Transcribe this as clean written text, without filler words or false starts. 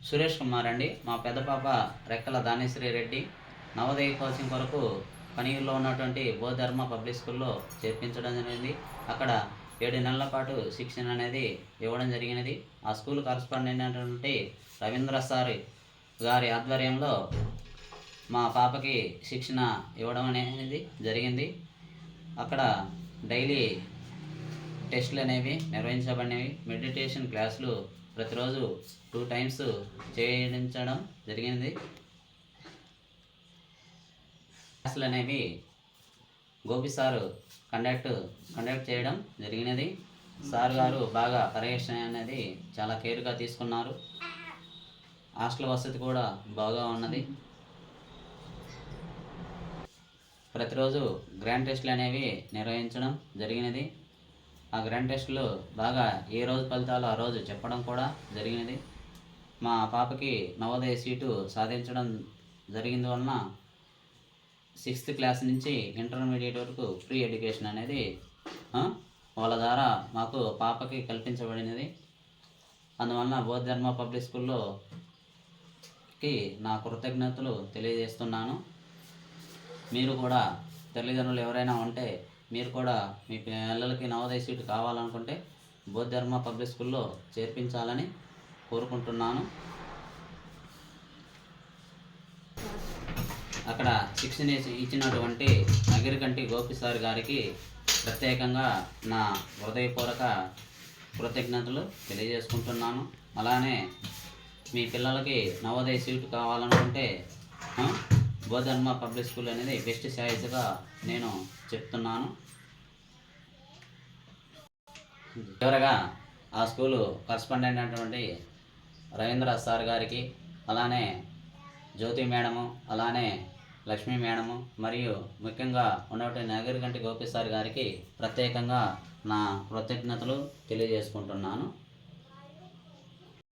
సురేష్ కుమార్ అండి. మా పెద్ద పాప రెక్కల దానేశ్వరి రెడ్డి నవోదయ కోచింగ్ కొరకు పనిలో ఉన్నటువంటి బోధర్మ పబ్లిక్ స్కూల్లో చేర్పించడం జరిగింది. అక్కడ 7 నెలల పాటు శిక్షణ అనేది ఇవ్వడం జరిగినది. ఆ స్కూల్ కరస్పాండెంట్ అయినటువంటి రవీంద్ర సార్ గారి ఆధ్వర్యంలో మా పాపకి శిక్షణ ఇవ్వడం అనేది జరిగింది. అక్కడ డైలీ టెస్టులు అనేవి నిర్వహించబడినవి. మెడిటేషన్ క్లాసులు ప్రతిరోజు 2 టైమ్స్ చేయించడం జరిగింది. క్లాసులు అనేవి గోపి సారు కండక్ట్ చేయడం జరిగినది. సార్ గారు బాగా పర్యవేక్షణ అనేది చాలా కేర్గా తీసుకున్నారు. హాస్టల్ వసతి కూడా బాగా ఉన్నది. ప్రతిరోజు గ్రాండ్ టెస్టులు అనేవి నిర్వహించడం జరిగినది. ఆ గ్రాండ్ టెస్టులు బాగా ఏ రోజు ఫలితాలు ఆ రోజు చెప్పడం కూడా జరిగినది. మా పాపకి నవోదయ సీటు సాధించడం జరిగింది వలన 6th క్లాస్ నుంచి ఇంటర్మీడియట్ వరకు ఫ్రీ ఎడ్యుకేషన్ అనేది వాళ్ళ ద్వారా మాకు పాపకి కల్పించబడినది. అందువలన బోధర్మ పబ్లిక్ స్కూల్లోకి నా కృతజ్ఞతలు తెలియజేస్తున్నాను. మీరు కూడా తల్లిదండ్రులు ఎవరైనా ఉంటే మీరు కూడా మీ పిల్లలకి నవోదయ సీటు కావాలనుకుంటే బోధర్మ పబ్లిక్ స్కూల్లో చేర్పించాలని కోరుకుంటున్నాను. అక్కడ శిక్షణ ఇచ్చినటువంటి నగిరికంటి గోపి సార్ గారికి ప్రత్యేకంగా నా హృదయపూర్వక కృతజ్ఞతలు తెలియజేసుకుంటున్నాను. అలానే మీ పిల్లలకి నవోదయ సీటు కావాలనుకుంటే బోధర్మ పబ్లిక్ స్కూల్ అనేది బెస్ట్ చాయిస్గా నేను చెప్తున్నాను. చివరగా ఆ స్కూలు కరస్పాండెంట్ అయినటువంటి రవీంద్ర సార్ గారికి, అలానే జ్యోతి మేడము, అలానే లక్ష్మీ మేడము, మరియు ముఖ్యంగా ఉన్నటువంటి నగరికంటి గోపి సార్ గారికి ప్రత్యేకంగా నా కృతజ్ఞతలు తెలియజేసుకుంటున్నాను.